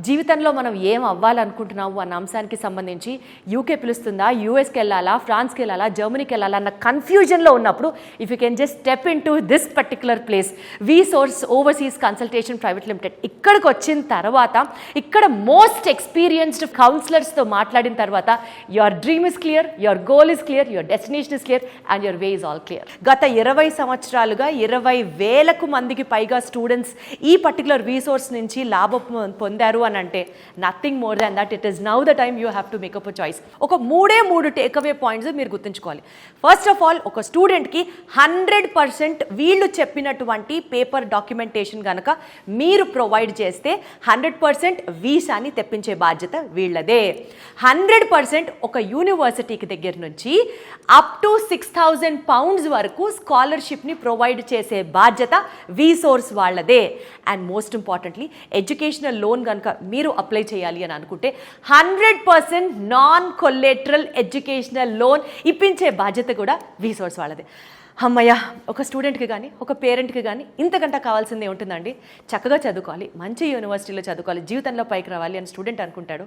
జీవితంలో మనం ఏం అవ్వాలనుకుంటున్నాము అన్న అంశానికి సంబంధించి యూకే పిలుస్తుందా, యూఎస్కి వెళ్ళాలా, ఫ్రాన్స్కి వెళ్ళాలా, జర్మనీకి వెళ్ళాలా అన్న కన్ఫ్యూజన్లో ఉన్నప్పుడు if you can just step in to this particular place, we source overseas consultation private limited, ఇక్కడికి వచ్చిన తర్వాత ఇక్కడ మోస్ట్ ఎక్స్పీరియన్స్డ్ కౌన్సిలర్స్తో మాట్లాడిన తర్వాత your dream is clear, your goal is clear, your destination is clear and your way is all clear. గత 20 సంవత్సరాలుగా 20,000 మందికి పైగా స్టూడెంట్స్ ఈ పర్టికులర్ రీసోర్స్ నుంచి లాభం పొందారు అని అంటే nothing more than that. It is now the time you have to make up a choice. ఒక మూడు టేక్అవే పాయింట్స్ మీరు గుర్తుంచుకోవాలి. ఫస్ట్ ఆఫ్ ఆల్, ఒక స్టూడెంట్కి 100% వీళ్ళు చెప్పినటువంటి పేపర్ డాక్యుమెంటేషన్ కనుక మీరు ప్రొవైడ్ చేస్తే 100% వీసాని తెప్పించే బాధ్యత వీళ్ళదే. 100% ఒక యూనివర్సిటీకి దగ్గర నుంచి అప్ టు 6,000 pounds వరకు స్కాలర్షిప్ని ప్రొవైడ్ చేసే బాధ్యత వీసోర్స్ వాళ్ళదే. And most importantly, educational loan కనుక మీరు అప్లై చేయాలి అని అనుకుంటే 100% నాన్ కొలేటరల్ ఎడ్యుకేషనల్ లోన్ ఇప్పించే బాధ్యత కూడా వీసోర్స్ వాళ్ళదే. అమ్మయ్య, ఒక స్టూడెంట్కి కానీ ఒక పేరెంట్కి కానీ ఇంతకంటే కావాల్సిందే ఉంటుందండి. చక్కగా చదువుకోవాలి, మంచి యూనివర్సిటీలో చదువుకోవాలి, జీవితంలో పైకి రావాలి అని స్టూడెంట్ అనుకుంటాడు.